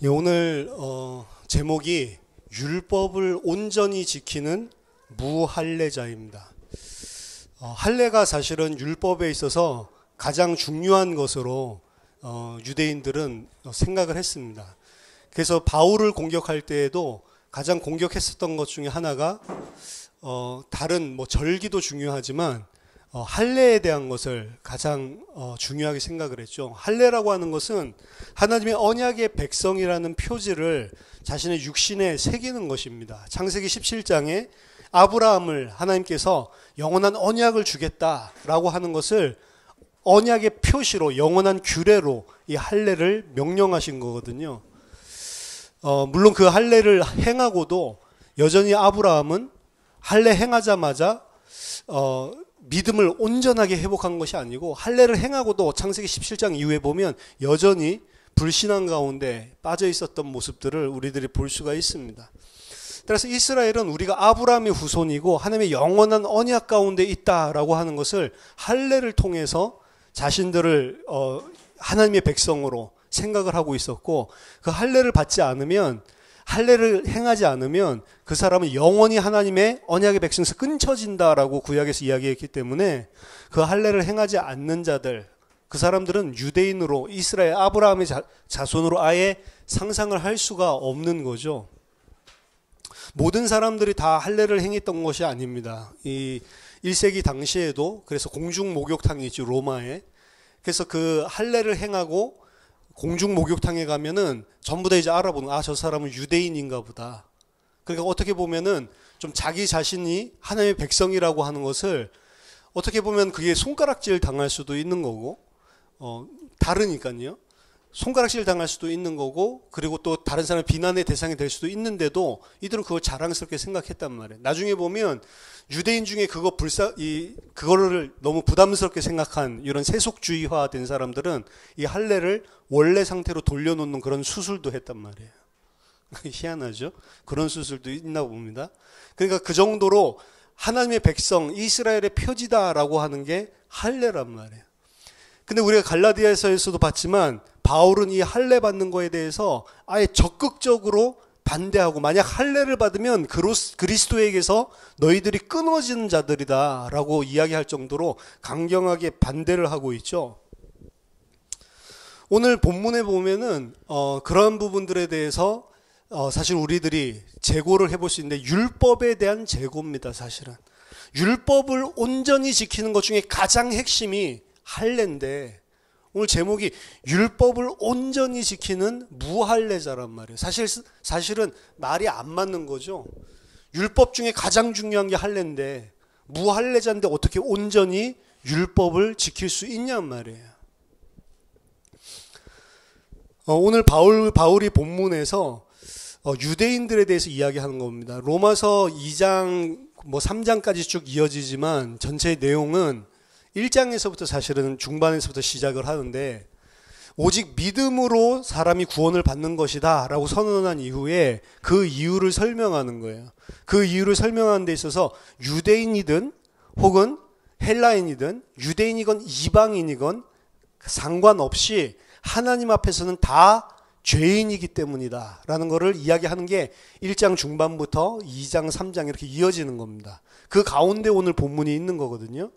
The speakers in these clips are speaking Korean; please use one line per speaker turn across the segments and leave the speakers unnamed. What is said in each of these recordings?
예, 오늘 제목이 율법을 온전히 지키는 무할례자입니다. 할례가 사실은 율법에 있어서 가장 중요한 것으로 유대인들은 생각을 했습니다. 그래서 바울을 공격할 때에도 가장 공격했었던 것 중에 하나가 다른 절기도 중요하지만 할례에 대한 것을 가장 중요하게 생각을 했죠. 할례라고 하는 것은 하나님의 언약의 백성이라는 표지를 자신의 육신에 새기는 것입니다. 창세기 17장에 아브라함을 하나님께서 영원한 언약을 주겠다라고 하는 것을 언약의 표시로, 영원한 규례로 이 할례를 명령하신 거거든요. 물론 그 할례를 행하고도 여전히 아브라함은 할례 행하자마자 믿음을 온전하게 회복한 것이 아니고, 할례를 행하고도 창세기 17장 이후에 보면 여전히 불신앙 가운데 빠져 있었던 모습들을 우리들이 볼 수가 있습니다. 따라서 이스라엘은 우리가 아브라함의 후손이고 하나님의 영원한 언약 가운데 있다라고 하는 것을 할례를 통해서 자신들을 하나님의 백성으로 생각을 하고 있었고, 그 할례를 받지 않으면, 할례를 행하지 않으면 그 사람은 영원히 하나님의 언약의 백성에서 끊쳐진다라고 구약에서 이야기했기 때문에 그 할례를 행하지 않는 자들, 그 사람들은 유대인으로, 이스라엘 아브라함의 자손으로 아예 상상을 할 수가 없는 거죠. 모든 사람들이 다 할례를 행했던 것이 아닙니다. 이 1세기 당시에도 그래서 공중 목욕탕이 있죠, 로마에. 그래서 그 할례를 행하고 공중 목욕탕에 가면은 전부 다 이제 알아보는, 저 사람은 유대인인가 보다. 그러니까 어떻게 보면은 좀 자기 자신이 하나님의 백성이라고 하는 것을 어떻게 보면 그게 손가락질 당할 수도 있는 거고, 다르니까요. 손가락질 당할 수도 있는 거고, 그리고 또 다른 사람의 비난의 대상이 될 수도 있는데도 이들은 그걸 자랑스럽게 생각했단 말이에요. 나중에 보면 유대인 중에 그거를 너무 부담스럽게 생각한 이런 세속주의화 된 사람들은 이 할례를 원래 상태로 돌려놓는 그런 수술도 했단 말이에요. 희한하죠? 그런 수술도 있나 봅니다. 그러니까 그 정도로 하나님의 백성, 이스라엘의 표지다라고 하는 게 할례란 말이에요. 근데 우리가 갈라디아서에서도 봤지만 바울은 이 할례 받는 거에 대해서 아예 적극적으로 반대하고, 만약 할례를 받으면 그리스도에게서 너희들이 끊어지는 자들이다 라고 이야기할 정도로 강경하게 반대를 하고 있죠. 오늘 본문에 보면은 그런 부분들에 대해서 사실 우리들이 재고를 해볼 수 있는데, 율법에 대한 재고입니다. 사실은 율법을 온전히 지키는 것 중에 가장 핵심이 할례인데, 오늘 제목이 율법을 온전히 지키는 무할례자란 말이에요. 사실은 말이 안 맞는 거죠. 율법 중에 가장 중요한 게 할례인데, 무할례자인데 어떻게 온전히 율법을 지킬 수 있냔 말이에요. 오늘 바울이 본문에서 유대인들에 대해서 이야기하는 겁니다. 로마서 2장 3장까지 쭉 이어지지만 전체의 내용은 1장에서부터 사실은 중반에서부터 시작을 하는데, 오직 믿음으로 사람이 구원을 받는 것이다 라고 선언한 이후에 그 이유를 설명하는 거예요. 그 이유를 설명하는 데 있어서 유대인이든 혹은 헬라인이든, 유대인이건 이방인이건 상관없이 하나님 앞에서는 다 죄인이기 때문이다 라는 것을 이야기하는 게 1장 중반부터 2장 3장 이렇게 이어지는 겁니다. 그 가운데 오늘 본문이 있는 거거든요.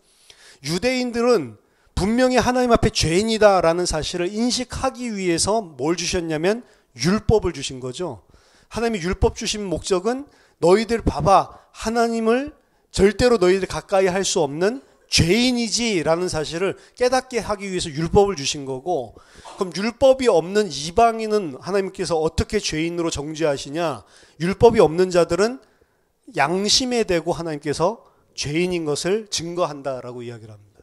유대인들은 분명히 하나님 앞에 죄인이다라는 사실을 인식하기 위해서 뭘 주셨냐면 율법을 주신 거죠. 하나님이 율법 주신 목적은 너희들 봐봐, 하나님을 절대로 너희들 가까이 할 수 없는 죄인이지라는 사실을 깨닫게 하기 위해서 율법을 주신 거고, 그럼 율법이 없는 이방인은 하나님께서 어떻게 죄인으로 정죄하시냐? 율법이 없는 자들은 양심에 대고 하나님께서 죄인인 것을 증거한다라고 이야기를 합니다.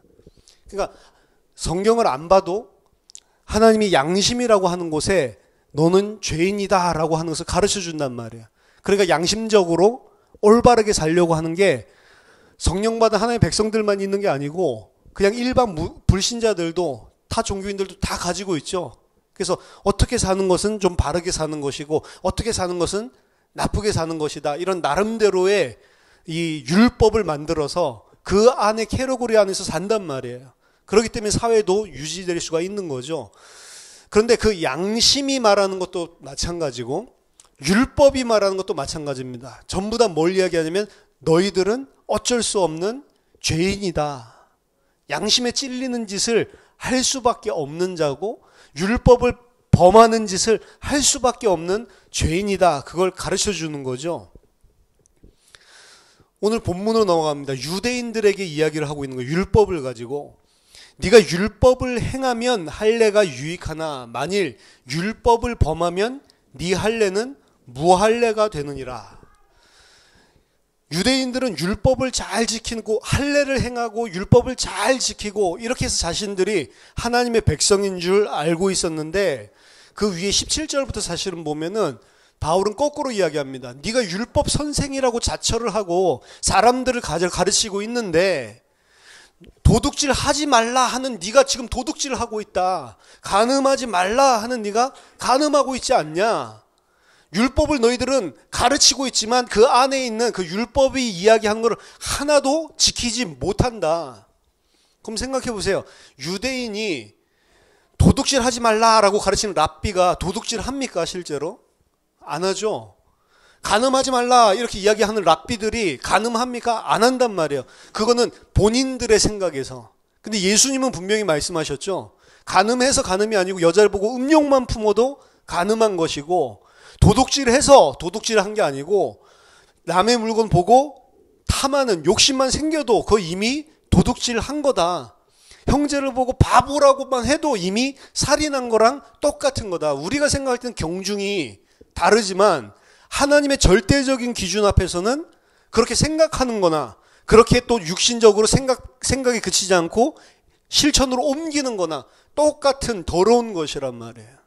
그러니까 성경을 안 봐도 하나님이 양심이라고 하는 곳에 너는 죄인이다라고 하는 것을 가르쳐 준단 말이에요. 그러니까 양심적으로 올바르게 살려고 하는 게 성령받은 하나님의 백성들만 있는 게 아니고 그냥 일반 불신자들도, 타 종교인들도 다 가지고 있죠. 그래서 어떻게 사는 것은 좀 바르게 사는 것이고 어떻게 사는 것은 나쁘게 사는 것이다, 이런 나름대로의 이 율법을 만들어서 그 안에 캐러고리 안에서 산단 말이에요. 그렇기 때문에 사회도 유지될 수가 있는 거죠. 그런데 그 양심이 말하는 것도 마찬가지고 율법이 말하는 것도 마찬가지입니다. 전부 다 뭘 이야기하냐면 너희들은 어쩔 수 없는 죄인이다. 양심에 찔리는 짓을 할 수밖에 없는 자고 율법을 범하는 짓을 할 수밖에 없는 죄인이다. 그걸 가르쳐 주는 거죠. 오늘 본문으로 넘어갑니다. 유대인들에게 이야기를 하고 있는 거예요. 율법을 가지고. 네가 율법을 행하면 할례가 유익하나 만일 율법을 범하면 네 할례는 무할례가 되느니라. 유대인들은 율법을 잘 지키고 할례를 행하고 율법을 잘 지키고 이렇게 해서 자신들이 하나님의 백성인 줄 알고 있었는데 그 위에 17절부터 사실은 보면은 바울은 거꾸로 이야기합니다. 네가 율법 선생이라고 자처를 하고 사람들을 가르치고 있는데 도둑질 하지 말라 하는 네가 지금 도둑질을 하고 있다. 간음하지 말라 하는 네가 간음하고 있지 않냐. 율법을 너희들은 가르치고 있지만 그 안에 있는 그 율법이 이야기하는 걸 하나도 지키지 못한다. 그럼 생각해 보세요. 유대인이 도둑질 하지 말라라고 가르치는 랍비가 도둑질 합니까 실제로? 안 하죠. 간음하지 말라 이렇게 이야기하는 랍비들이 간음합니까? 안 한단 말이에요. 그거는 본인들의 생각에서. 근데 예수님은 분명히 말씀하셨죠. 간음해서 간음이 아니고 여자를 보고 음욕만 품어도 간음한 것이고 도둑질해서 도둑질을 한 게 아니고 남의 물건 보고 탐하는 욕심만 생겨도 그거 이미 도둑질 한 거다. 형제를 보고 바보라고만 해도 이미 살인한 거랑 똑같은 거다. 우리가 생각할 때는 경중이 다르지만 하나님의 절대적인 기준 앞에서는 그렇게 생각하는 거나 그렇게 또 육신적으로 생각이 그치지 않고 실천으로 옮기는 거나 똑같은 더러운 것이란 말이에요.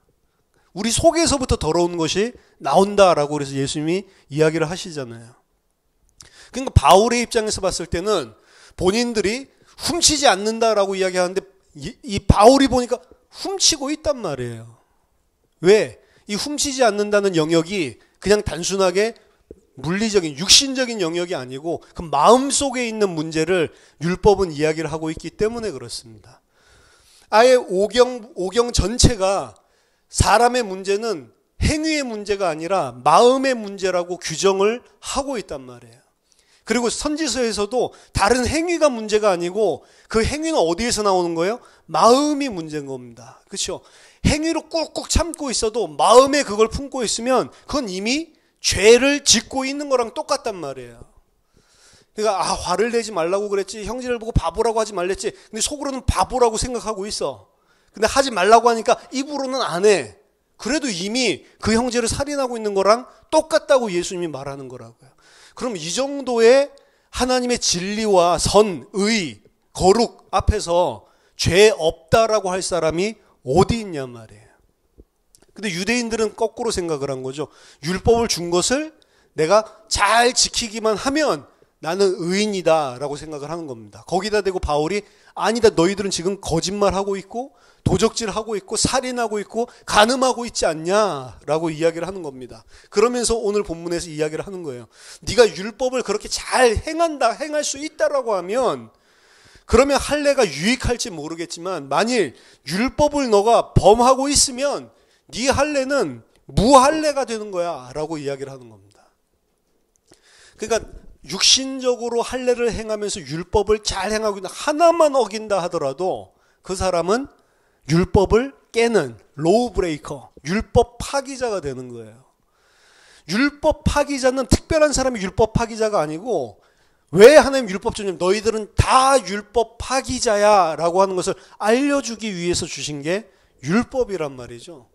우리 속에서부터 더러운 것이 나온다라고 그래서 예수님이 이야기를 하시잖아요. 그러니까 바울의 입장에서 봤을 때는 본인들이 훔치지 않는다라고 이야기하는데 이 바울이 보니까 훔치고 있단 말이에요. 왜? 이 훔치지 않는다는 영역이 그냥 단순하게 물리적인 육신적인 영역이 아니고 그 마음속에 있는 문제를 율법은 이야기를 하고 있기 때문에 그렇습니다. 아예 오경 전체가 사람의 문제는 행위의 문제가 아니라 마음의 문제라고 규정을 하고 있단 말이에요. 그리고 선지서에서도 다른 행위가 문제가 아니고 그 행위는 어디에서 나오는 거예요? 마음이 문제인 겁니다. 그렇죠? 행위로 꾹꾹 참고 있어도 마음에 그걸 품고 있으면 그건 이미 죄를 짓고 있는 거랑 똑같단 말이에요. 그러니까 화를 내지 말라고 그랬지, 형제를 보고 바보라고 하지 말랬지. 근데 속으로는 바보라고 생각하고 있어. 근데 하지 말라고 하니까 입으로는 안 해. 그래도 이미 그 형제를 살인하고 있는 거랑 똑같다고 예수님이 말하는 거라고요. 그럼 이 정도의 하나님의 진리와 선, 의, 거룩 앞에서 죄 없다라고 할 사람이 어디 있냐 말이에요. 근데 유대인들은 거꾸로 생각을 한 거죠. 율법을 준 것을 내가 잘 지키기만 하면 나는 의인이다 라고 생각을 하는 겁니다. 거기다 대고 바울이 아니다, 너희들은 지금 거짓말하고 있고 도적질하고 있고 살인하고 있고 간음하고 있지 않냐 라고 이야기를 하는 겁니다. 그러면서 오늘 본문에서 이야기를 하는 거예요. 네가 율법을 그렇게 잘 행할 수 있다라고 하면 그러면 할례가 유익할지 모르겠지만 만일 율법을 너가 범하고 있으면 네 할례는 무할례가 되는 거야 라고 이야기를 하는 겁니다. 그러니까 육신적으로 할례를 행하면서 율법을 잘 행하고 있는 하나만 어긴다 하더라도 그 사람은 율법을 깨는 로우 브레이커, 율법 파기자가 되는 거예요. 율법 파기자는 특별한 사람이 율법 파기자가 아니고 왜 하나님 율법 주냐면 너희들은 다 율법 파기자야 라고 하는 것을 알려주기 위해서 주신 게 율법이란 말이죠.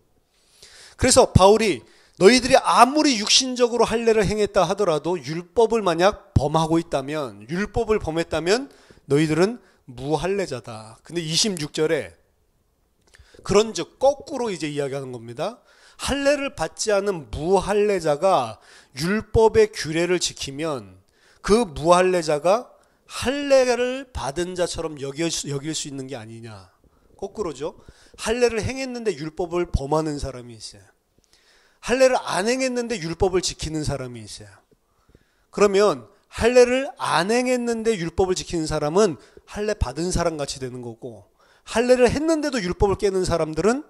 그래서 바울이 너희들이 아무리 육신적으로 할례를 행했다 하더라도 율법을 만약 범하고 있다면, 율법을 범했다면 너희들은 무할례자다. 근데 26절에 그런즉 거꾸로 이제 이야기하는 겁니다. 할례를 받지 않은 무할례자가 율법의 규례를 지키면 그 무할례자가 할례를 받은 자처럼 여길 수 있는 게 아니냐. 거꾸로죠. 할례를 행했는데 율법을 범하는 사람이 있어요. 할례를 안 행했는데 율법을 지키는 사람이 있어요. 그러면 할례를 안 행했는데 율법을 지키는 사람은 할례 받은 사람 같이 되는 거고 할례를 했는데도 율법을 깨는 사람들은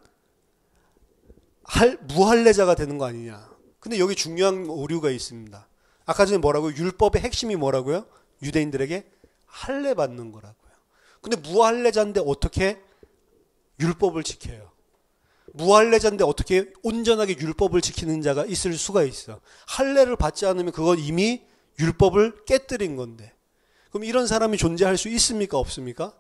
무할례자가 되는 거 아니냐. 근데 여기 중요한 오류가 있습니다. 아까 전에 뭐라고요? 율법의 핵심이 뭐라고요? 유대인들에게 할례 받는 거라고요. 근데 무할례자인데 어떻게 율법을 지켜요? 무할례자인데 어떻게 온전하게 율법을 지키는 자가 있을 수가 있어? 할례를 받지 않으면 그건 이미 율법을 깨뜨린 건데. 그럼 이런 사람이 존재할 수 있습니까? 없습니까?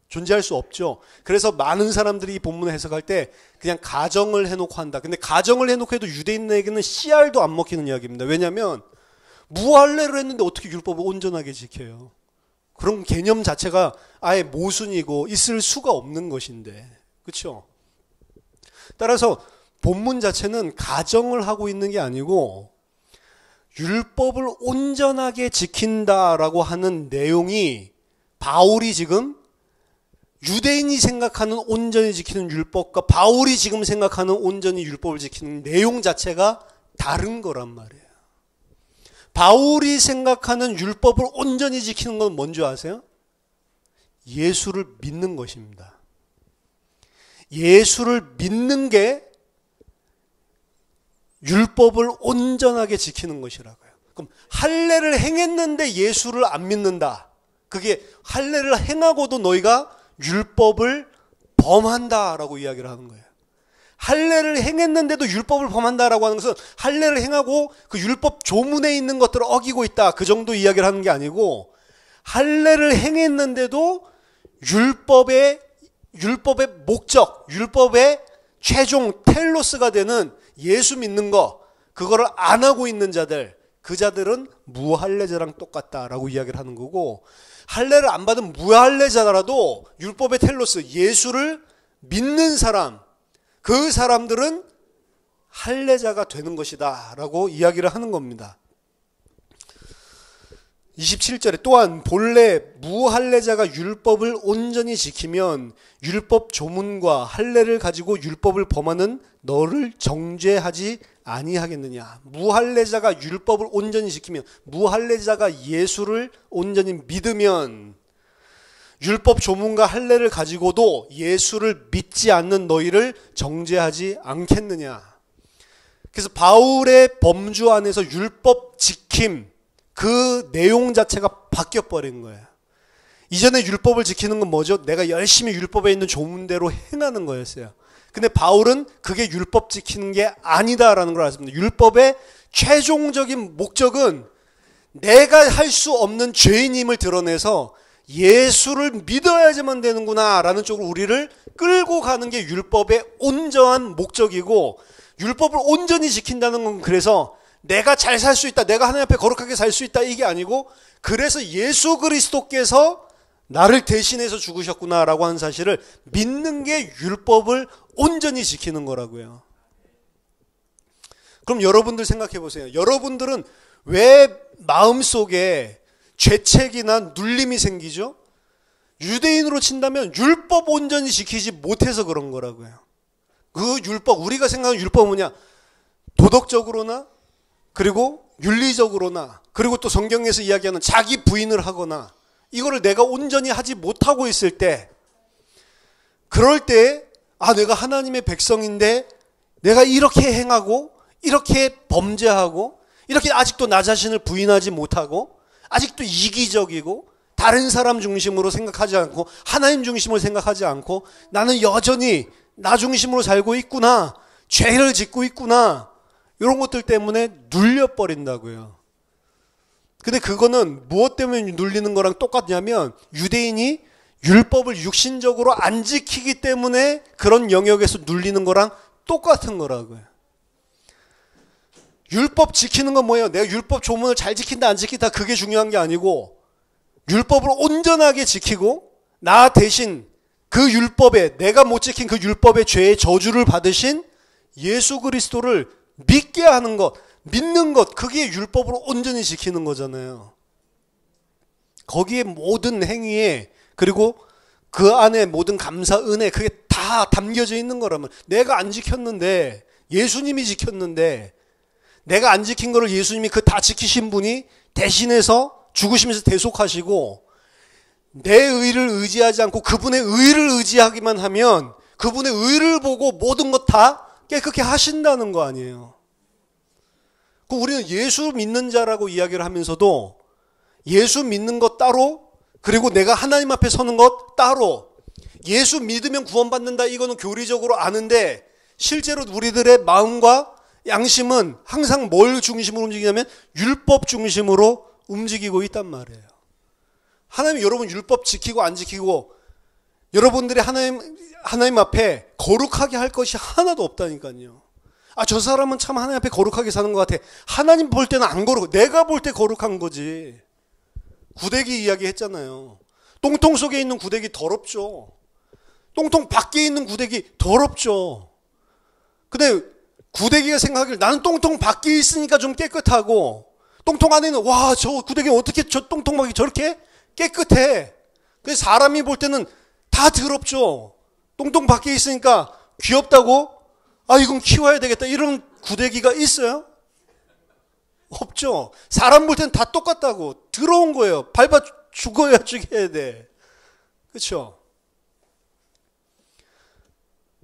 존재할 수 없죠. 그래서 많은 사람들이 이 본문을 해석할 때 그냥 가정을 해놓고 한다. 근데 가정을 해놓고 해도 유대인에게는 씨알도 안 먹히는 이야기입니다. 왜냐하면 무할례를 했는데 어떻게 율법을 온전하게 지켜요? 그런 개념 자체가 아예 모순이고 있을 수가 없는 것인데. 그렇죠? 따라서 본문 자체는 가정을 하고 있는 게 아니고 율법을 온전하게 지킨다라고 하는 내용이 바울이 지금 유대인이 생각하는 온전히 지키는 율법과 바울이 지금 생각하는 온전히 율법을 지키는 내용 자체가 다른 거란 말이에요. 바울이 생각하는 율법을 온전히 지키는 건 뭔지 아세요? 예수를 믿는 것입니다. 예수를 믿는 게 율법을 온전하게 지키는 것이라고요. 그럼 할례를 행했는데 예수를 안 믿는다. 그게 할례를 행하고도 너희가 율법을 범한다라고 이야기를 하는 거예요. 할례를 행했는데도 율법을 범한다라고 하는 것은 할례를 행하고 그 율법 조문에 있는 것들을 어기고 있다. 그 정도 이야기를 하는 게 아니고 할례를 행했는데도 율법의 목적, 율법의 최종 텔로스가 되는 예수 믿는 거, 그거를 안 하고 있는 자들, 그 자들은 무할례자랑 똑같다라고 이야기를 하는 거고, 할례를 안 받은 무할례자라도 율법의 텔로스, 예수를 믿는 사람, 그 사람들은 할례자가 되는 것이다 라고 이야기를 하는 겁니다. 27절에 또한 본래 무할례자가 율법을 온전히 지키면 율법 조문과 할례를 가지고 율법을 범하는 너를 정죄하지 아니하겠느냐. 무할례자가 율법을 온전히 지키면, 무할례자가 예수를 온전히 믿으면 율법 조문과 할례를 가지고도 예수를 믿지 않는 너희를 정죄하지 않겠느냐. 그래서 바울의 범주 안에서 율법 지킴, 그 내용 자체가 바뀌어버린 거예요. 이전에 율법을 지키는 건 뭐죠? 내가 열심히 율법에 있는 조문대로 행하는 거였어요. 근데 바울은 그게 율법 지키는 게 아니다라는 걸 알았습니다. 율법의 최종적인 목적은 내가 할 수 없는 죄인임을 드러내서 예수를 믿어야지만 되는구나 라는 쪽으로 우리를 끌고 가는 게 율법의 온전한 목적이고, 율법을 온전히 지킨다는 건 그래서 내가 잘 살 수 있다, 내가 하나님 앞에 거룩하게 살 수 있다, 이게 아니고 그래서 예수 그리스도께서 나를 대신해서 죽으셨구나라고 하는 사실을 믿는 게 율법을 온전히 지키는 거라고요. 그럼 여러분들 생각해 보세요. 여러분들은 왜 마음속에 죄책이나 눌림이 생기죠? 유대인으로 친다면 율법 온전히 지키지 못해서 그런 거라고요. 그 율법, 우리가 생각하는 율법은 뭐냐? 도덕적으로나 그리고 윤리적으로나 그리고 또 성경에서 이야기하는 자기 부인을 하거나 이거를 내가 온전히 하지 못하고 있을 때, 그럴 때 내가 하나님의 백성인데 내가 이렇게 행하고 이렇게 범죄하고 이렇게 아직도 나 자신을 부인하지 못하고 아직도 이기적이고 다른 사람 중심으로 생각하지 않고 하나님 중심으로 생각하지 않고 나는 여전히 나 중심으로 살고 있구나, 죄를 짓고 있구나, 이런 것들 때문에 눌려버린다고요. 근데 그거는 무엇 때문에 눌리는 거랑 똑같냐면 유대인이 율법을 육신적으로 안 지키기 때문에 그런 영역에서 눌리는 거랑 똑같은 거라고요. 율법 지키는 건 뭐예요? 내가 율법 조문을 잘 지킨다 안 지킨다 그게 중요한 게 아니고, 율법을 온전하게 지키고 나 대신 그 율법에, 내가 못 지킨 그 율법의 죄의 저주를 받으신 예수 그리스도를 믿게 하는 것, 믿는 것, 그게 율법으로 온전히 지키는 거잖아요. 거기에 모든 행위에, 그리고 그 안에 모든 감사, 은혜, 그게 다 담겨져 있는 거라면, 내가 안 지켰는데 예수님이 지켰는데, 내가 안 지킨 거를 예수님이 그 다 지키신 분이 대신해서 죽으시면서 대속하시고, 내 의를 의지하지 않고 그분의 의를 의지하기만 하면 그분의 의를 보고 모든 것 다 깨끗게 하신다는 거 아니에요. 우리는 예수 믿는 자라고 이야기를 하면서도 예수 믿는 것 따로, 그리고 내가 하나님 앞에 서는 것 따로, 예수 믿으면 구원받는다 이거는 교리적으로 아는데 실제로 우리들의 마음과 양심은 항상 뭘 중심으로 움직이냐면 율법 중심으로 움직이고 있단 말이에요. 하나님이 여러분 율법 지키고 안 지키고 여러분들이 하나님 앞에 거룩하게 할 것이 하나도 없다니까요. 저 사람은 참 하나님 앞에 거룩하게 사는 것 같아. 하나님 볼 때는 안 거룩해. 내가 볼 때 거룩한 거지. 구데기 이야기 했잖아요. 똥통 속에 있는 구데기 더럽죠. 똥통 밖에 있는 구데기 더럽죠. 근데 구데기가 생각하길 나는 똥통 밖에 있으니까 좀 깨끗하고, 똥통 안에는 와, 저 구데기 어떻게 저 똥통막이 저렇게 깨끗해. 그래서 사람이 볼 때는 다 더럽죠. 똥통 밖에 있으니까 귀엽다고, 이건 키워야 되겠다 이런 구데기가 있어요? 없죠. 사람 볼 때는 다 똑같다고. 더러운 거예요. 밟아 죽어야 죽여야 돼. 그렇죠?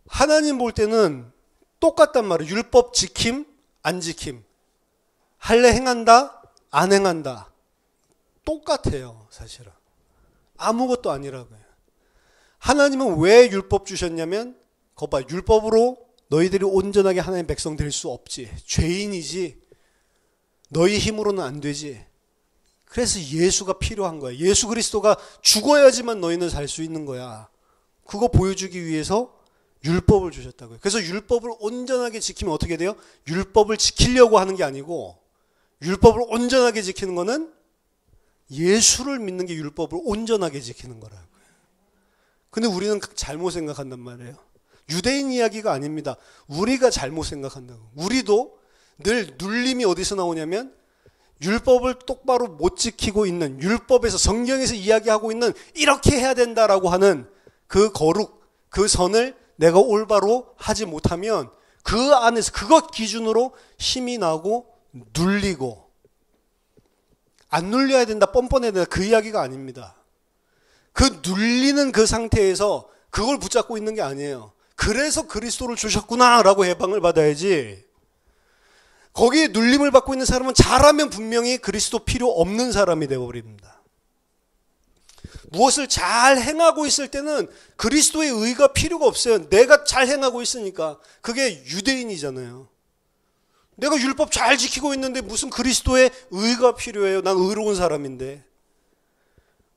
하나님 볼 때는 똑같단 말이에요. 율법 지킴, 안 지킴. 할례 행한다, 안 행한다. 똑같아요, 사실은. 아무것도 아니라고요. 하나님은 왜 율법 주셨냐면, 거 봐, 율법으로 너희들이 온전하게 하나님의 백성 될 수 없지. 죄인이지. 너희 힘으로는 안 되지. 그래서 예수가 필요한 거야. 예수 그리스도가 죽어야지만 너희는 살 수 있는 거야. 그거 보여주기 위해서 율법을 주셨다고요. 그래서 율법을 온전하게 지키면 어떻게 돼요? 율법을 지키려고 하는 게 아니고 율법을 온전하게 지키는 거는 예수를 믿는 게 율법을 온전하게 지키는 거라고요. 근데 우리는 잘못 생각한단 말이에요. 유대인 이야기가 아닙니다. 우리가 잘못 생각한다고. 우리도 늘 눌림이 어디서 나오냐면 율법을 똑바로 못 지키고 있는, 율법에서 성경에서 이야기하고 있는 이렇게 해야 된다라고 하는 그 거룩, 그 선을 내가 올바로 하지 못하면 그 안에서 그것 기준으로 힘이 나고 눌리고, 안 눌려야 된다, 뻔뻔해야 된다 그 이야기가 아닙니다. 그 눌리는 그 상태에서 그걸 붙잡고 있는 게 아니에요. 그래서 그리스도를 주셨구나라고 해방을 받아야지. 거기에 눌림을 받고 있는 사람은 잘하면 분명히 그리스도 필요 없는 사람이 되어버립니다. 무엇을 잘 행하고 있을 때는 그리스도의 의가 필요가 없어요. 내가 잘 행하고 있으니까. 그게 유대인이잖아요. 내가 율법 잘 지키고 있는데 무슨 그리스도의 의가 필요해요. 난 의로운 사람인데.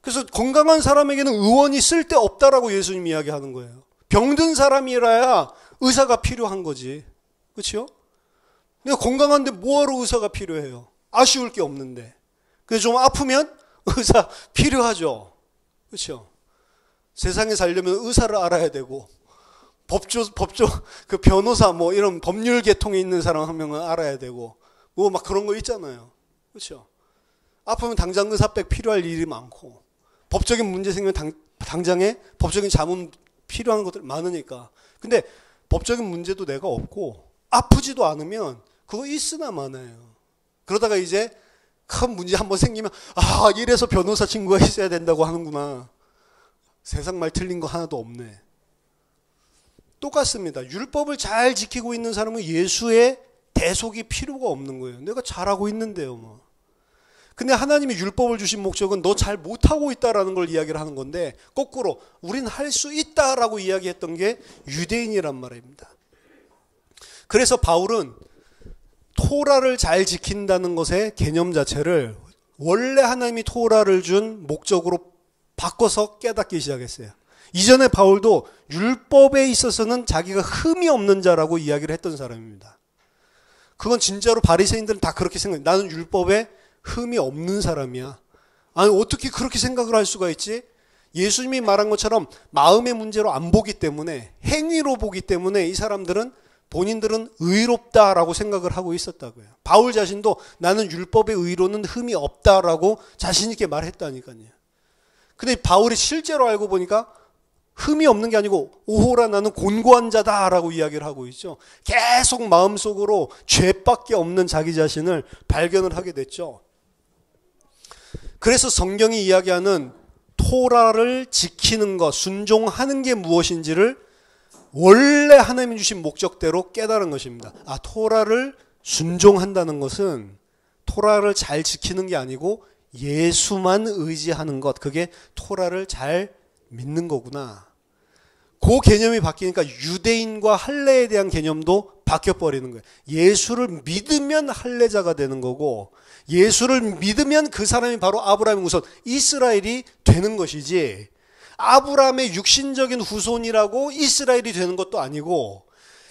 그래서 건강한 사람에게는 의원이 쓸데없다라고 예수님이 이야기하는 거예요. 병든 사람이라야 의사가 필요한 거지. 그렇죠? 내가 건강한데 뭐하러 의사가 필요해요? 아쉬울 게 없는데. 그래서 좀 아프면 의사 필요하죠. 그렇죠? 세상에 살려면 의사를 알아야 되고 법조 그 변호사 뭐 이런 법률 계통에 있는 사람 한 명은 알아야 되고 뭐 막 그런 거 있잖아요. 그렇죠? 아프면 당장 의사백 필요할 일이 많고 법적인 문제 생기면 당장에 법적인 자문 필요한 것들 많으니까. 근데 법적인 문제도 내가 없고 아프지도 않으면 그거 있으나 마나요. 그러다가 이제 큰 문제 한번 생기면 이래서 변호사 친구가 있어야 된다고 하는구나. 세상 말 틀린 거 하나도 없네. 똑같습니다. 율법을 잘 지키고 있는 사람은 예수의 대속이 필요가 없는 거예요. 내가 잘하고 있는데요. 뭐. 근데 하나님이 율법을 주신 목적은 너 잘 못하고 있다라는 걸 이야기를 하는 건데 거꾸로 우린 할 수 있다라고 이야기했던 게 유대인이란 말입니다. 그래서 바울은 토라를 잘 지킨다는 것의 개념 자체를 원래 하나님이 토라를 준 목적으로 바꿔서 깨닫기 시작했어요. 이전에 바울도 율법에 있어서는 자기가 흠이 없는 자라고 이야기를 했던 사람입니다. 그건 진짜로 바리새인들은 다 그렇게 생각해요. 나는 율법에 흠이 없는 사람이야. 아니 어떻게 그렇게 생각을 할 수가 있지? 예수님이 말한 것처럼 마음의 문제로 안 보기 때문에, 행위로 보기 때문에 이 사람들은 본인들은 의롭다라고 생각을 하고 있었다고요. 바울 자신도 나는 율법의 의로는 흠이 없다라고 자신 있게 말했다니까요. 근데 바울이 실제로 알고 보니까 흠이 없는 게 아니고 오호라 나는 곤고한 자다라고 이야기를 하고 있죠. 계속 마음속으로 죄밖에 없는 자기 자신을 발견을 하게 됐죠. 그래서 성경이 이야기하는 토라를 지키는 것, 순종하는 게 무엇인지를 원래 하나님이 주신 목적대로 깨달은 것입니다. 토라를 순종한다는 것은 토라를 잘 지키는 게 아니고 예수만 의지하는 것, 그게 토라를 잘 믿는 거구나. 그 개념이 바뀌니까 유대인과 할례에 대한 개념도 바뀌어버리는 거예요. 예수를 믿으면 할례자가 되는 거고, 예수를 믿으면 그 사람이 바로 아브라함의 후손, 이스라엘이 되는 것이지, 아브라함의 육신적인 후손이라고 이스라엘이 되는 것도 아니고,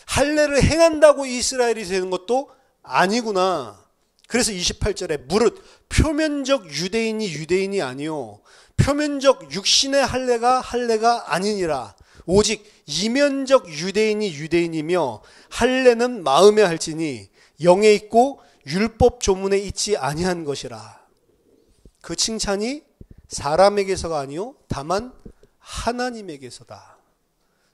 할례를 행한다고 이스라엘이 되는 것도 아니구나. 그래서 28절에 무릇 표면적 유대인이 아니요 표면적 육신의 할례가 아니니라. 오직 이면적 유대인이며 할례는 마음에 할지니 영에 있고 율법 조문에 있지 아니한 것이라. 그 칭찬이 사람에게서가 아니요 다만 하나님에게서다.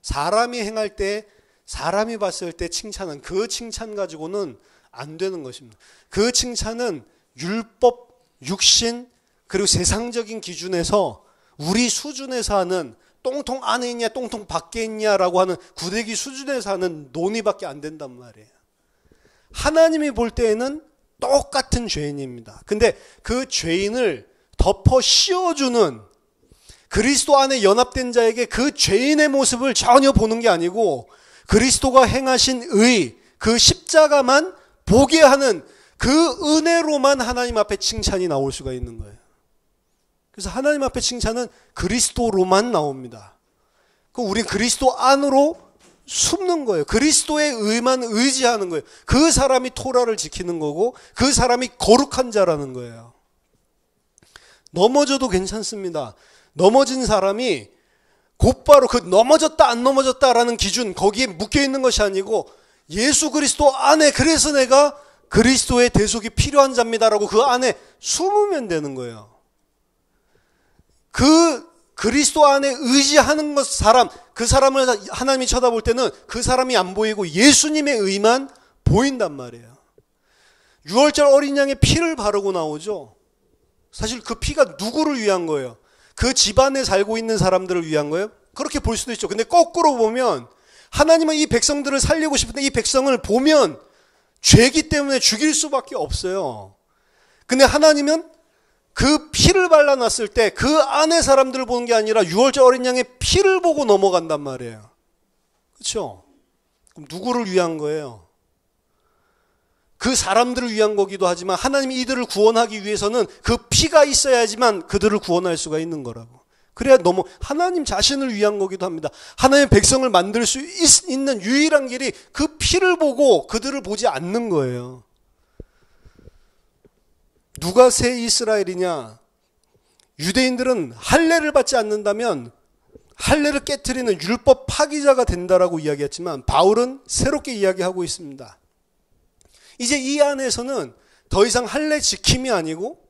사람이 행할 때, 사람이 봤을 때 칭찬은, 그 칭찬 가지고는 안 되는 것입니다. 그 칭찬은 율법, 육신, 그리고 세상적인 기준에서 우리 수준에서 하는, 똥통 안에 있냐 똥통 밖에 있냐라고 하는 구데기 수준에서 하는 논의밖에 안 된단 말이에요. 하나님이 볼 때에는 똑같은 죄인입니다. 근데 그 죄인을 덮어 씌워주는, 그리스도 안에 연합된 자에게 그 죄인의 모습을 전혀 보는 게 아니고 그리스도가 행하신 의, 그 십자가만 보게 하는 그 은혜로만 하나님 앞에 칭찬이 나올 수가 있는 거예요. 그래서 하나님 앞에 칭찬은 그리스도로만 나옵니다. 우린 그리스도 안으로 숨는 거예요. 그리스도의 의만 의지하는 거예요. 그 사람이 토라를 지키는 거고 그 사람이 거룩한 자라는 거예요. 넘어져도 괜찮습니다. 넘어진 사람이 곧바로 그 넘어졌다 안 넘어졌다라는 기준, 거기에 묶여 있는 것이 아니고 예수 그리스도 안에, 그래서 내가 그리스도의 대속이 필요한 자입니다라고 그 안에 숨으면 되는 거예요. 그 그리스도 안에 의지하는 것 사람, 그 사람을 하나님이 쳐다볼 때는 그 사람이 안 보이고 예수님의 의만 보인단 말이에요. 6월절 어린 양의 피를 바르고 나오죠. 사실 그 피가 누구를 위한 거예요? 그 집안에 살고 있는 사람들을 위한 거예요? 그렇게 볼 수도 있죠. 근데 거꾸로 보면 하나님은 이 백성들을 살리고 싶은데 이 백성을 보면 죄기 때문에 죽일 수밖에 없어요. 근데 하나님은 그 피를 발라놨을 때 그 안에 사람들을 보는 게 아니라 6월절 어린 양의 피를 보고 넘어간단 말이에요. 그렇죠? 그럼 누구를 위한 거예요? 그 사람들을 위한 거기도 하지만 하나님이 이들을 구원하기 위해서는 그 피가 있어야지만 그들을 구원할 수가 있는 거라고. 그래야 하나님 자신을 위한 거기도 합니다. 하나님의 백성을 만들 수 있는 유일한 길이 그 피를 보고 그들을 보지 않는 거예요. 누가 새 이스라엘이냐? 유대인들은 할례를 받지 않는다면 할례를 깨트리는 율법 파기자가 된다라고 이야기했지만 바울은 새롭게 이야기하고 있습니다. 이제 이 안에서는 더 이상 할례 지킴이 아니고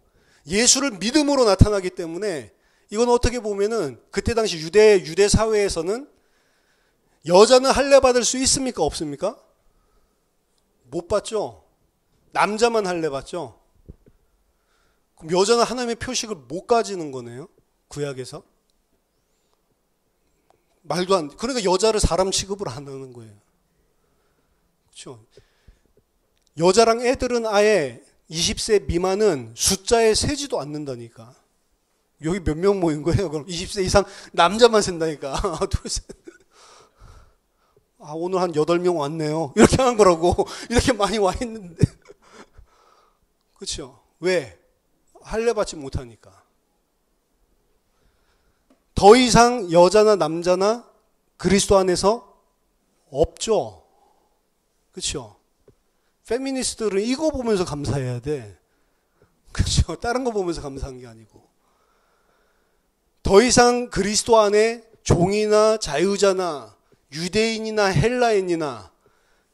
예수를 믿음으로 나타나기 때문에 이건 어떻게 보면은 그때 당시 유대 사회에서는 여자는 할례 받을 수 있습니까? 없습니까? 못 받죠. 남자만 할례 받죠. 그럼 여자는 하나님의 표식을 못 가지는 거네요. 구약에서. 말도 안 돼. 그러니까 여자를 사람 취급을 안 하는 거예요. 그렇죠? 여자랑 애들은 아예 20세 미만은 숫자에 세지도 않는다니까. 여기 몇 명 모인 거예요? 그럼 20세 이상 남자만 센다니까. 오늘 한 8명 왔네요. 이렇게 한 거라고. 이렇게 많이 와 있는데. 그렇죠? 왜? 할례 받지 못하니까. 더 이상 여자나 남자나 그리스도 안에서 없죠. 그렇죠? 페미니스트들은 이거 보면서 감사해야 돼. 그렇죠? 다른 거 보면서 감사한 게 아니고. 더 이상 그리스도 안에 종이나 자유자나 유대인이나 헬라인이나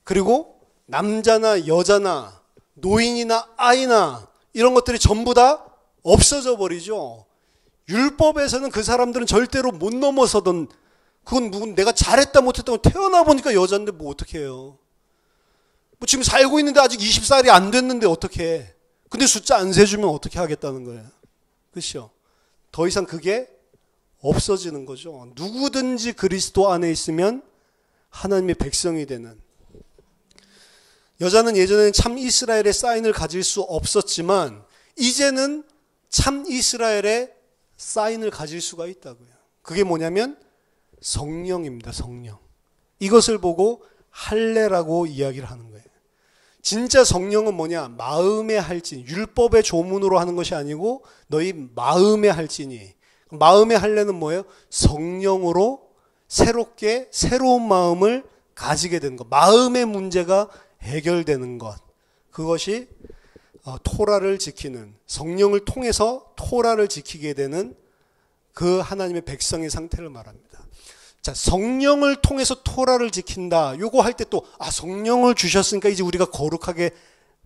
그리고 남자나 여자나 노인이나 아이나 이런 것들이 전부 다 없어져 버리죠. 율법에서는 그 사람들은 절대로 못 넘어서던, 그건 내가 잘했다 못했다 태어나 보니까 여자인데 뭐 어떻게 해요. 지금 살고 있는데 아직 20살이 안 됐는데 어떻게 해. 근데 숫자 안 세주면 어떻게 하겠다는 거예요. 그렇죠? 더 이상 그게 없어지는 거죠. 누구든지 그리스도 안에 있으면 하나님의 백성이 되는. 여자는 예전에는 참 이스라엘의 사인을 가질 수 없었지만 이제는 참 이스라엘의 사인을 가질 수가 있다고요. 그게 뭐냐면 성령입니다. 성령. 이것을 보고 할례라고 이야기를 하는 거예요. 진짜 성령은 뭐냐? 마음의 할진, 율법의 조문으로 하는 것이 아니고 너희 마음의 할진이. 마음의 할례는 뭐예요? 성령으로 새롭게 새로운 마음을 가지게 되는 것. 마음의 문제가 해결되는 것. 그것이 토라를 지키는, 성령을 통해서 토라를 지키게 되는 그 하나님의 백성의 상태를 말합니다. 자, 성령을 통해서 토라를 지킨다. 요거 할 때 또 성령을 주셨으니까 이제 우리가 거룩하게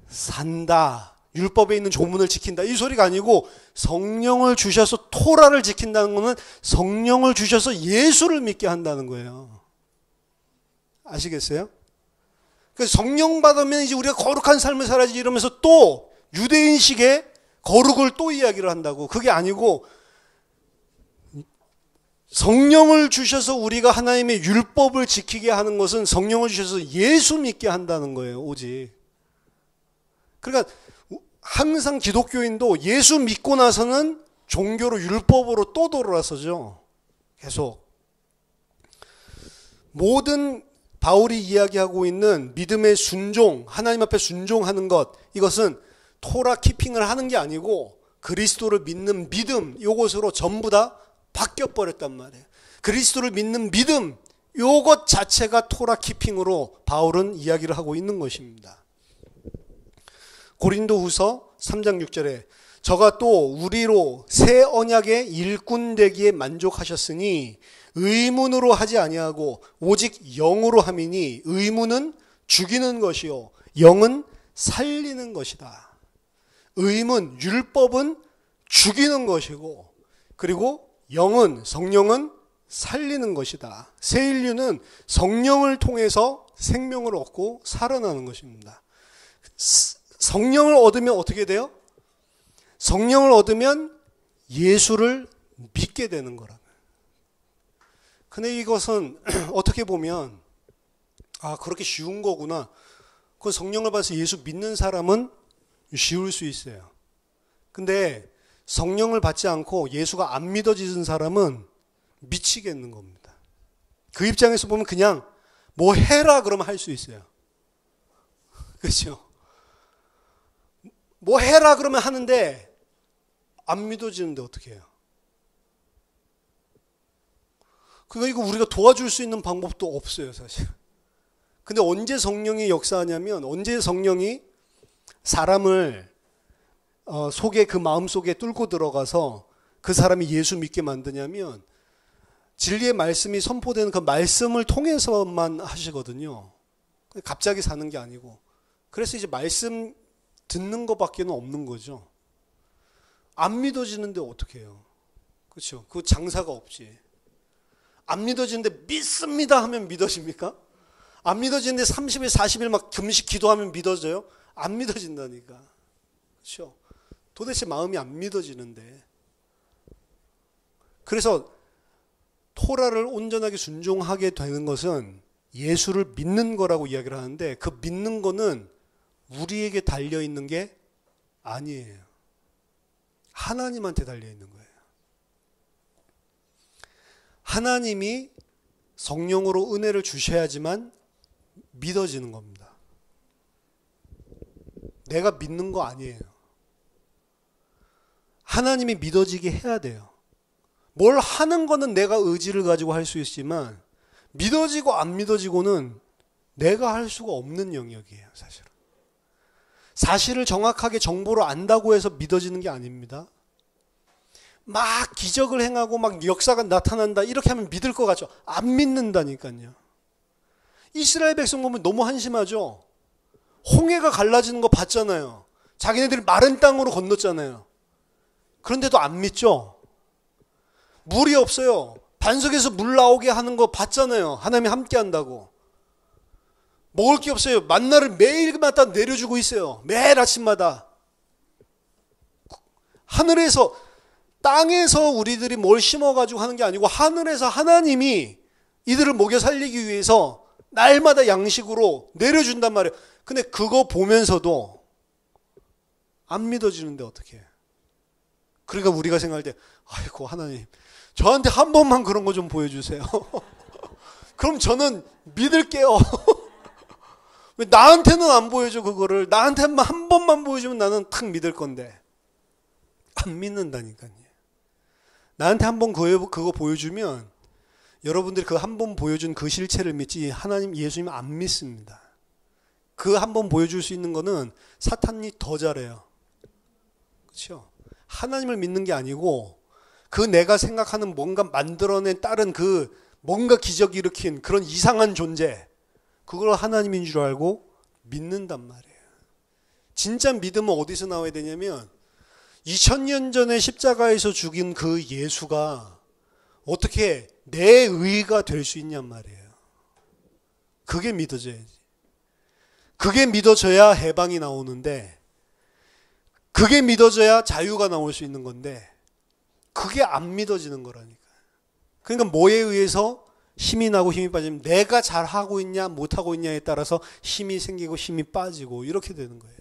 산다. 율법에 있는 조문을 지킨다. 이 소리가 아니고 성령을 주셔서 토라를 지킨다는 것은 성령을 주셔서 예수를 믿게 한다는 거예요. 아시겠어요? 그래서 성령 받으면 이제 우리가 거룩한 삶을 살아야지 이러면서 또 유대인식의 거룩을 또 이야기를 한다고. 그게 아니고 성령을 주셔서 우리가 하나님의 율법을 지키게 하는 것은 성령을 주셔서 예수 믿게 한다는 거예요. 오직. 그러니까 항상 기독교인도 예수 믿고 나서는 종교로 율법으로 또 돌아서죠. 계속. 모든 바울이 이야기하고 있는 믿음의 순종, 하나님 앞에 순종하는 것, 이것은 토라 키핑을 하는 게 아니고 그리스도를 믿는 믿음, 이것으로 전부 다 바뀌어버렸단 말이에요. 그리스도를 믿는 믿음, 이것 자체가 토라 키핑으로 바울은 이야기를 하고 있는 것입니다. 고린도후서 3장 6절에 저가 또 우리로 새 언약의 일꾼 되기에 만족하셨으니 의문으로 하지 아니하고 오직 영으로 함이니 의문은 죽이는 것이요 영은 살리는 것이다. 의문, 율법은 죽이는 것이고 그리고 영은, 성령은 살리는 것이다. 새 인류는 성령을 통해서 생명을 얻고 살아나는 것입니다. 성령을 얻으면 어떻게 돼요? 성령을 얻으면 예수를 믿게 되는 거라고요. 근데 이것은 어떻게 보면 그렇게 쉬운 거구나. 그 성령을 받아서 예수 믿는 사람은 쉬울 수 있어요. 근데 성령을 받지 않고 예수가 안 믿어지는 사람은 미치겠는 겁니다. 그 입장에서 보면 그냥 뭐 해라 그러면 할 수 있어요. 그렇죠? 뭐 해라 그러면 하는데 안 믿어지는데 어떻게 해요? 그러니까 이거 우리가 도와줄 수 있는 방법도 없어요, 사실. 근데 언제 성령이 역사하냐면 언제 성령이 사람을 속에 그 마음 속에 뚫고 들어가서 그 사람이 예수 믿게 만드냐면 진리의 말씀이 선포되는 그 말씀을 통해서만 하시거든요. 갑자기 사는 게 아니고. 그래서 이제 말씀 듣는 것밖에는 없는 거죠. 안 믿어지는데 어떻게 해요? 그렇죠? 그 장사가 없지. 안 믿어지는데 믿습니다 하면 믿어집니까? 안 믿어지는데 30일, 40일 막 금식 기도하면 믿어져요? 안 믿어진다니까. 그렇죠? 도대체 마음이 안 믿어지는데. 그래서 토라를 온전하게 순종하게 되는 것은 예수를 믿는 거라고 이야기를 하는데 그 믿는 거는 우리에게 달려있는 게 아니에요. 하나님한테 달려있는 거예요. 하나님이 성령으로 은혜를 주셔야지만 믿어지는 겁니다. 내가 믿는 거 아니에요. 하나님이 믿어지게 해야 돼요. 뭘 하는 거는 내가 의지를 가지고 할 수 있지만 믿어지고 안 믿어지고는 내가 할 수가 없는 영역이에요, 사실은. 사실을 정확하게 정보를 안다고 해서 믿어지는 게 아닙니다. 막 기적을 행하고 막 역사가 나타난다 이렇게 하면 믿을 것 같죠. 안 믿는다니까요. 이스라엘 백성 보면 너무 한심하죠. 홍해가 갈라지는 거 봤잖아요. 자기네들이 마른 땅으로 건넜잖아요. 그런데도 안 믿죠. 물이 없어요. 반석에서 물 나오게 하는 거 봤잖아요. 하나님이 함께 한다고. 먹을 게 없어요. 만나를 매일마다 내려주고 있어요. 매일 아침마다. 하늘에서 땅에서 우리들이 뭘 심어가지고 하는 게 아니고 하늘에서 하나님이 이들을 먹여 살리기 위해서 날마다 양식으로 내려준단 말이에요. 근데 그거 보면서도 안 믿어지는데 어떻게 해? 그러니까 우리가 생각할 때 아이고 하나님 저한테 한 번만 그런 거 좀 보여주세요. 그럼 저는 믿을게요. 왜 나한테는 안 보여줘 그거를. 나한테만 한 번만 보여주면 나는 탁 믿을 건데 안 믿는다니까요. 나한테 한 번 그거 보여주면 여러분들이 그 한 번 보여준 그 실체를 믿지 하나님 예수님 안 믿습니다. 그 한 번 보여줄 수 있는 거는 사탄이 더 잘해요. 그렇죠? 하나님을 믿는 게 아니고 그 내가 생각하는 뭔가 만들어낸 다른 그 뭔가 기적 일으킨 그런 이상한 존재 그걸 하나님인 줄 알고 믿는단 말이에요. 진짜 믿음은 어디서 나와야 되냐면 2000년 전에 십자가에서 죽인 그 예수가 어떻게 내 의가 될 수 있냔 말이에요. 그게 믿어져야지. 그게 믿어져야 해방이 나오는데 그게 믿어져야 자유가 나올 수 있는 건데 그게 안 믿어지는 거라니까. 그러니까 뭐에 의해서 힘이 나고 힘이 빠지면 내가 잘하고 있냐 못하고 있냐에 따라서 힘이 생기고 힘이 빠지고 이렇게 되는 거예요.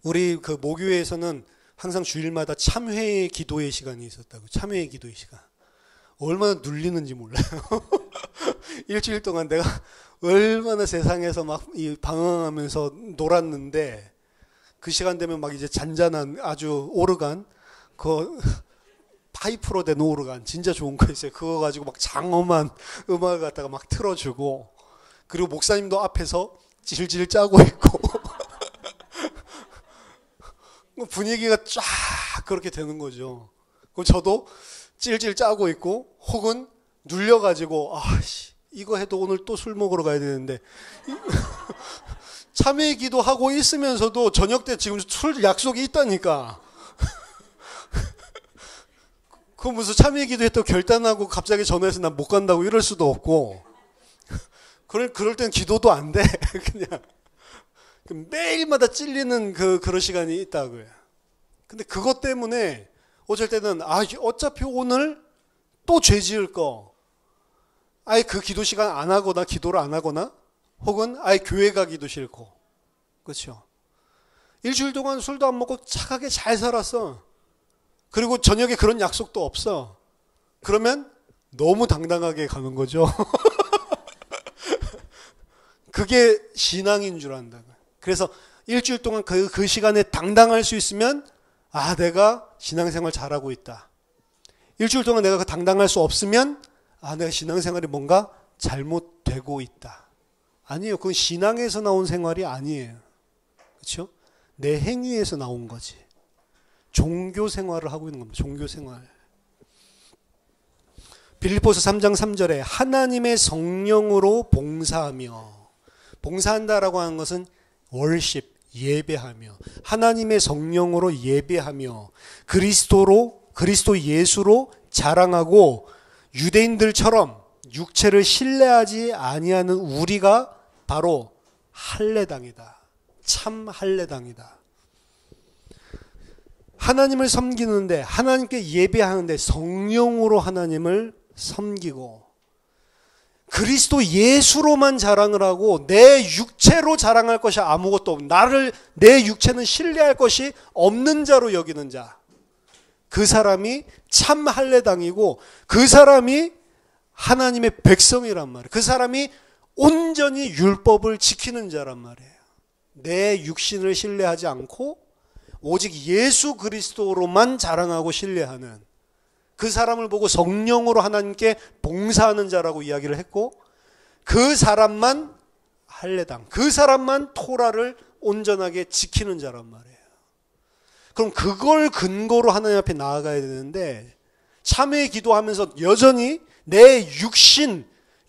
우리 그 모교회에서는 항상 주일마다 참회의 기도의 시간이 있었다고. 참회의 기도의 시간. 얼마나 눌리는지 몰라요. 일주일 동안 내가 얼마나 세상에서 막 방황하면서 놀았는데 그 시간 되면 막 이제 잔잔한 아주 오르간 그 파이프로 된 오르간 진짜 좋은 거 있어요. 그거 가지고 막 장엄한 음악을 갖다가 막 틀어주고 그리고 목사님도 앞에서 질질 짜고 있고 분위기가 쫙 그렇게 되는 거죠. 그럼 저도 찔찔 짜고 있고 혹은 눌려가지고 아씨 이거 해도 오늘 또 술 먹으러 가야 되는데 참회 기도하고 있으면서도 저녁 때 지금 술 약속이 있다니까. 그 무슨 참회 기도했다고 결단하고 갑자기 전화해서 난 못 간다고 이럴 수도 없고 그럴 땐 기도도 안 돼. 그냥 매일마다 찔리는 그런 시간이 있다고요. 근데 그것 때문에 어쩔 때는 어차피 오늘 또 죄 지을 거 아예 그 기도 시간 안 하거나 기도를 안 하거나 혹은 아예 교회 가기도 싫고 그렇죠. 일주일 동안 술도 안 먹고 착하게 잘 살았어. 그리고 저녁에 그런 약속도 없어. 그러면 너무 당당하게 가는 거죠. 그게 신앙인 줄 안다고. 그래서 일주일 동안 그 시간에 당당할 수 있으면 내가 신앙생활 잘하고 있다. 일주일 동안 내가 당당할 수 없으면 내가 신앙생활이 뭔가 잘못되고 있다. 아니에요. 그건 신앙에서 나온 생활이 아니에요. 그렇죠? 내 행위에서 나온 거지. 종교 생활을 하고 있는 겁니다. 종교 생활. 빌립보서 3장 3절에 하나님의 성령으로 봉사하며 봉사한다라고 하는 것은 월십 예배하며 하나님의 성령으로 예배하며 그리스도 예수로 자랑하고 유대인들처럼 육체를 신뢰하지 아니하는 우리가 바로 할례당이다. 참 할례당이다. 하나님을 섬기는데 하나님께 예배하는데 성령으로 하나님을 섬기고 그리스도 예수로만 자랑을 하고 내 육체로 자랑할 것이 아무것도 없는 내 육체는 신뢰할 것이 없는 자로 여기는 자. 그 사람이 참 할례당이고 그 사람이 하나님의 백성이란 말이에요. 그 사람이 온전히 율법을 지키는 자란 말이에요. 내 육신을 신뢰하지 않고 오직 예수 그리스도로만 자랑하고 신뢰하는 그 사람을 보고 성령으로 하나님께 봉사하는 자라고 이야기를 했고 그 사람만 할례당, 그 사람만 토라를 온전하게 지키는 자란 말이에요. 그럼 그걸 근거로 하나님 앞에 나아가야 되는데 참회 기도하면서 여전히 내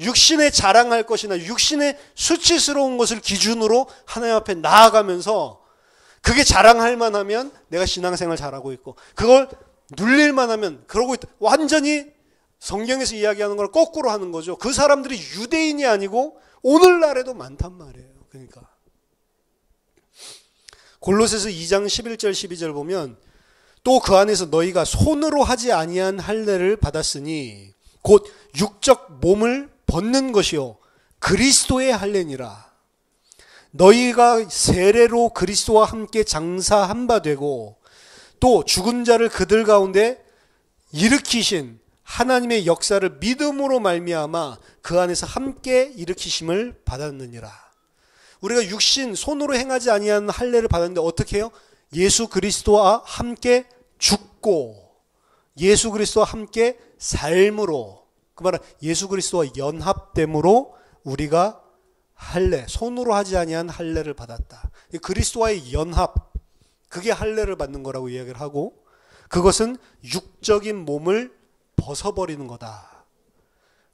육신에 자랑할 것이나 육신의 수치스러운 것을 기준으로 하나님 앞에 나아가면서 그게 자랑할 만하면 내가 신앙생활 잘하고 있고 그걸 눌릴 만하면 그러고 있다. 완전히 성경에서 이야기하는 걸 거꾸로 하는 거죠. 그 사람들이 유대인이 아니고 오늘날에도 많단 말이에요. 그러니까 골로새서 2장 11절 12절 보면 또 그 안에서 너희가 손으로 하지 아니한 할례를 받았으니 곧 육적 몸을 벗는 것이요 그리스도의 할례니라. 너희가 세례로 그리스도와 함께 장사한 바 되고 또 죽은 자를 그들 가운데 일으키신 하나님의 역사를 믿음으로 말미암아 그 안에서 함께 일으키심을 받았느니라. 우리가 육신 손으로 행하지 아니한 할례를 받았는데 어떻게 해요? 예수 그리스도와 함께 죽고 예수 그리스도와 함께 삶으로, 그 말은 예수 그리스도와 연합됨으로 우리가 할례, 손으로 하지 아니한 할례를 받았다. 그리스도와의 연합, 그게 할례를 받는 거라고 이야기를 하고, 그것은 육적인 몸을 벗어버리는 거다.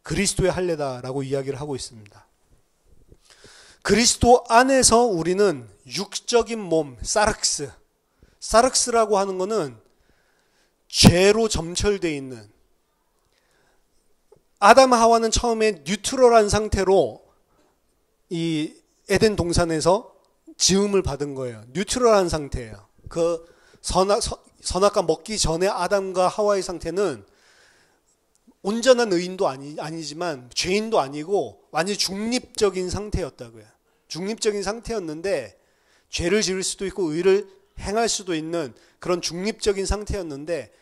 그리스도의 할례다라고 이야기를 하고 있습니다. 그리스도 안에서 우리는 육적인 몸, 사르크스라고 하는 것은 죄로 점철되어 있는, 아담 하와는 처음에 뉴트럴한 상태로 이 에덴 동산에서 지음을 받은 거예요. 뉴트럴한 상태예요. 그 선악과 먹기 전에 아담과 하와의 상태는 온전한 의인도 아니지만 죄인도 아니고 완전히 중립적인 상태였다고요. 중립적인 상태였는데 죄를 지을 수도 있고 의를 행할 수도 있는 그런 중립적인 상태였는데,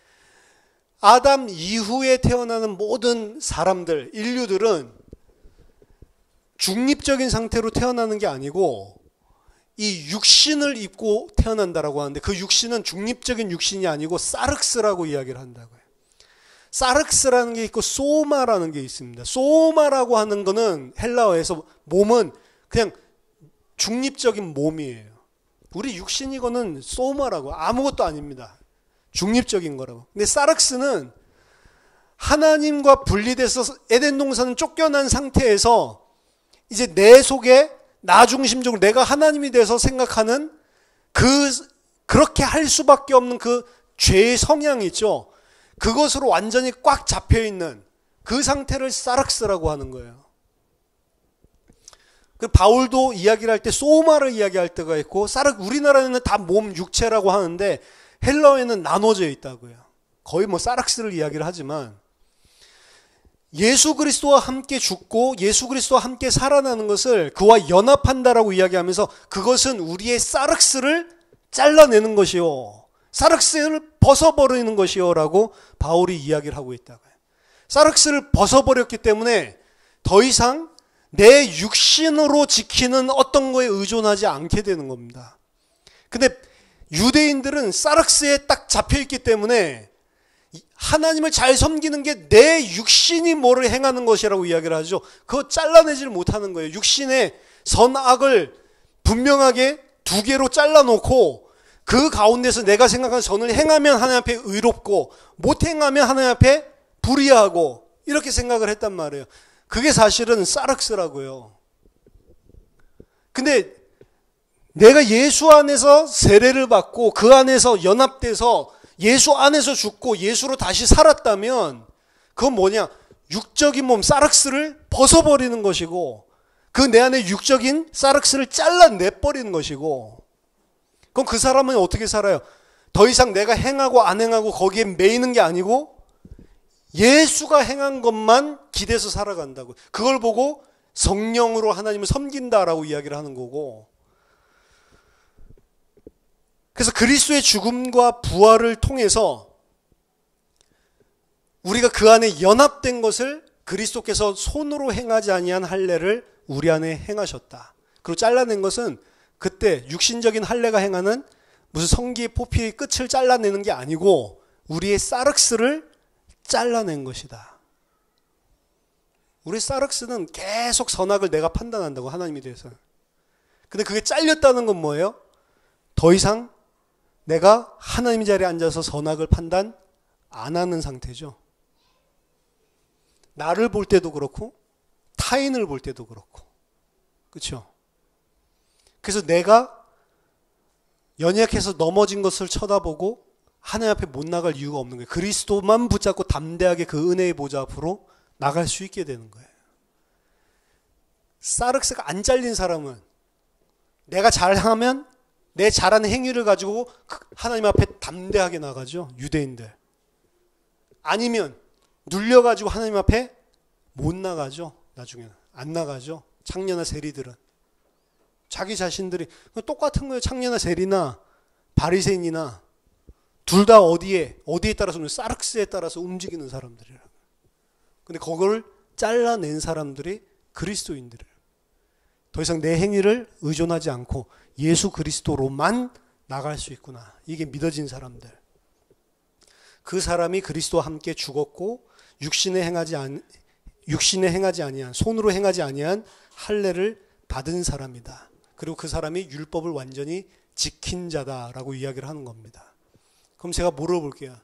아담 이후에 태어나는 모든 사람들, 인류들은 중립적인 상태로 태어나는 게 아니고 이 육신을 입고 태어난다라고 하는데, 그 육신은 중립적인 육신이 아니고 사르크스라고 이야기를 한다고요. 사르크스라는 게 있고 소마라는 게 있습니다. 소마라고 하는 거는 헬라어에서 몸은 그냥 중립적인 몸이에요. 우리 육신이거는 소마라고 아무것도 아닙니다. 중립적인 거라고. 근데 사르크스는 하나님과 분리돼서 에덴 동산은 쫓겨난 상태에서 이제 내 속에 나 중심적으로 내가 하나님이 돼서 생각하는 그렇게 할 수밖에 없는 그 죄의 성향이 있죠. 그것으로 완전히 꽉 잡혀 있는 그 상태를 사르크스라고 하는 거예요. 그 바울도 이야기를 할 때 소마를 이야기할 때가 있고, 우리나라에는 다 몸 육체라고 하는데 헬라어에는 나눠져 있다고요. 거의 뭐 사르크스를 이야기를 하지만, 예수 그리스도와 함께 죽고 예수 그리스도와 함께 살아나는 것을 그와 연합한다라고 이야기하면서 그것은 우리의 사르크스를 잘라내는 것이요, 사르크스를 벗어버리는 것이요 라고 바울이 이야기를 하고 있다고요. 사르크스를 벗어버렸기 때문에 더 이상 내 육신으로 지키는 어떤 거에 의존하지 않게 되는 겁니다. 근데 유대인들은 사르크스에 딱 잡혀있기 때문에 하나님을 잘 섬기는 게 내 육신이 뭐를 행하는 것이라고 이야기를 하죠. 그거 잘라내지를 못하는 거예요. 육신의 선악을 분명하게 두 개로 잘라놓고 그 가운데서 내가 생각하는 선을 행하면 하나님 앞에 의롭고 못 행하면 하나님 앞에 불의하고 이렇게 생각을 했단 말이에요. 그게 사실은 사르크스라고요. 근데 내가 예수 안에서 세례를 받고 그 안에서 연합돼서 예수 안에서 죽고 예수로 다시 살았다면 그건 뭐냐? 육적인 몸 사르크스를 벗어버리는 것이고, 그 내 안에 육적인 사르크스를 잘라내버리는 것이고, 그럼 그 사람은 어떻게 살아요? 더 이상 내가 행하고 안 행하고 거기에 매이는 게 아니고 예수가 행한 것만 기대서 살아간다고. 그걸 보고 성령으로 하나님을 섬긴다라고 이야기를 하는 거고, 그래서 그리스도의 죽음과 부활을 통해서 우리가 그 안에 연합된 것을 그리스도께서 손으로 행하지 아니한 할례를 우리 안에 행하셨다. 그리고 잘라낸 것은 그때 육신적인 할례가 행하는 무슨 성기의 포피의 끝을 잘라내는 게 아니고 우리의 사르크스를 잘라낸 것이다. 우리 사르크스는 계속 선악을 내가 판단한다고, 하나님에 대해서. 근데 그게 잘렸다는 건 뭐예요? 더 이상 내가 하나님 자리에 앉아서 선악을 판단 안 하는 상태죠. 나를 볼 때도 그렇고 타인을 볼 때도 그렇고, 그렇죠? 그래서 내가 연약해서 넘어진 것을 쳐다보고 하나님 앞에 못 나갈 이유가 없는 거예요. 그리스도만 붙잡고 담대하게 그 은혜의 보좌 앞으로 나갈 수 있게 되는 거예요. 사르크스가 안 잘린 사람은 내가 잘하면 내 잘하는 행위를 가지고 하나님 앞에 담대하게 나가죠. 유대인들. 아니면 눌려가지고 하나님 앞에 못 나가죠. 나중에는 안 나가죠. 창녀나 세리들은 자기 자신들이 똑같은 거예요. 창녀나 세리나 바리새인이나 둘 다 어디에 따라서는 사르크스에 따라서 움직이는 사람들이라고. 근데 그걸 잘라낸 사람들이 그리스도인들이에요. 더 이상 내 행위를 의존하지 않고 예수 그리스도로만 나갈 수 있구나. 이게 믿어진 사람들. 그 사람이 그리스도와 함께 죽었고 육신에 행하지 아니한, 손으로 행하지 아니한 할례를 받은 사람이다. 그리고 그 사람이 율법을 완전히 지킨 자다라고 이야기를 하는 겁니다. 그럼 제가 물어볼게요.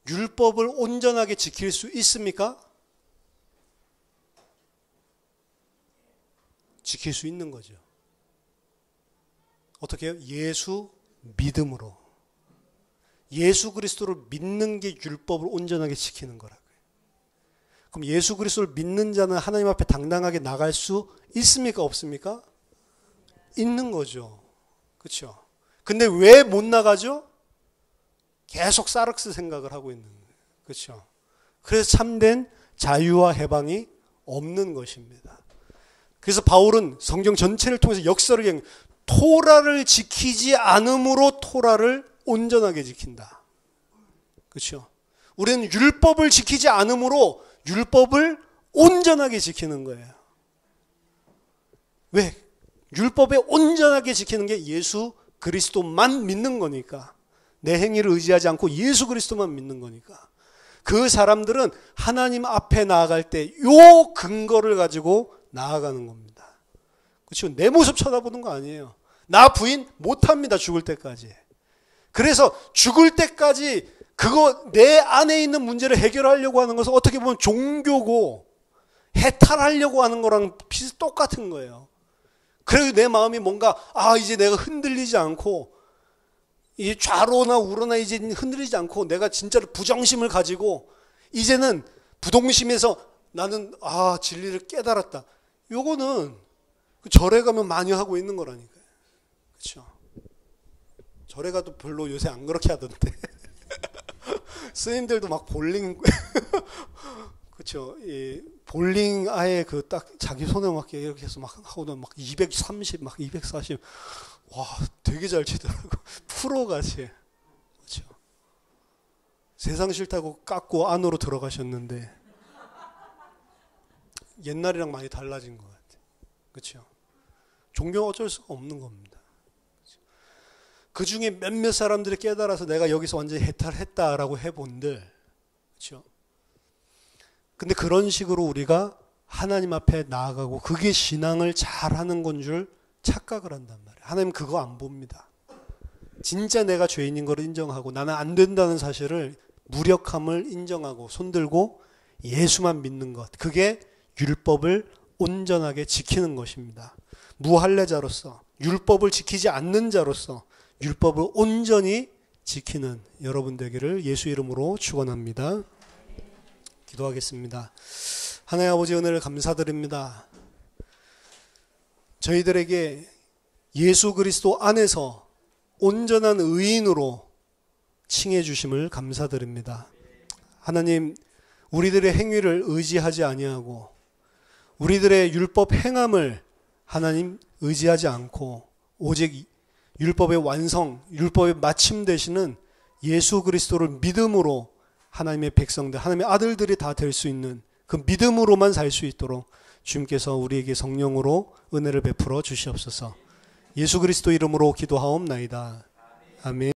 율법을 온전하게 지킬 수 있습니까? 지킬 수 있는 거죠. 어떻게 해요? 예수 믿음으로. 예수 그리스도를 믿는 게 율법을 온전하게 지키는 거라고요. 그럼 예수 그리스도를 믿는 자는 하나님 앞에 당당하게 나갈 수 있습니까? 없습니까? 있는 거죠. 그렇죠? 근데 왜 못 나가죠? 계속 사르크스 생각을 하고 있는 거예요. 그렇죠? 그래서 참된 자유와 해방이 없는 것입니다. 그래서 바울은 성경 전체를 통해서 역사를 토라를 지키지 않음으로 토라를 온전하게 지킨다. 그렇죠? 우리는 율법을 지키지 않음으로 율법을 온전하게 지키는 거예요. 왜? 율법에 온전하게 지키는 게 예수 그리스도만 믿는 거니까. 내 행위를 의지하지 않고 예수 그리스도만 믿는 거니까. 그 사람들은 하나님 앞에 나아갈 때 요 근거를 가지고 나아가는 겁니다. 그렇죠? 내 모습 쳐다보는 거 아니에요. 나 부인 못합니다. 죽을 때까지. 그래서 죽을 때까지 그거 내 안에 있는 문제를 해결하려고 하는 것은 어떻게 보면 종교고 해탈하려고 하는 거랑 똑같은 거예요. 그래도 내 마음이 뭔가 이제 내가 흔들리지 않고 이 좌로나 우로나 이제 흔들리지 않고 내가 진짜로 부정심을 가지고 이제는 부동심에서 나는 진리를 깨달았다. 요거는 절에 가면 많이 하고 있는 거라니까요. 그렇죠? 절에 가도 별로 요새 안 그렇게 하던데. 스님들도 막 볼링 그렇죠. 이 볼링 아예 그 딱 자기 손에 맞게 이렇게 해서 막 하고는 막 230, 막 240. 와, 되게 잘 치더라고. 프로같이. 그렇죠. 세상 싫다고 깎고 안으로 들어가셨는데 옛날이랑 많이 달라진 것 같아요. 그렇죠. 종교는 어쩔 수가 없는 겁니다. 그 중에 몇몇 사람들이 깨달아서 내가 여기서 완전히 해탈했다라고 해본들, 그렇죠. 근데 그런 식으로 우리가 하나님 앞에 나아가고 그게 신앙을 잘하는 건 줄 착각을 한단 말이에요. 하나님 그거 안 봅니다. 진짜 내가 죄인인 걸 인정하고 나는 안 된다는 사실을 무력함을 인정하고 손들고 예수만 믿는 것. 그게 율법을 온전하게 지키는 것입니다. 무할례자로서 율법을 지키지 않는 자로서 율법을 온전히 지키는 여러분 되기를 예수 이름으로 축원합니다. 기도하겠습니다. 하나님 아버지 은혜를 감사드립니다. 저희들에게 예수 그리스도 안에서 온전한 의인으로 칭해 주심을 감사드립니다. 하나님, 우리들의 행위를 의지하지 아니하고 우리들의 율법 행함을 하나님 의지하지 않고 오직 율법의 완성, 율법의 마침 되시는 예수 그리스도를 믿음으로 하나님의 백성들, 하나님의 아들들이 다 될 수 있는 그 믿음으로만 살 수 있도록 주님께서 우리에게 성령으로 은혜를 베풀어 주시옵소서. 예수 그리스도 이름으로 기도하옵나이다. 아멘.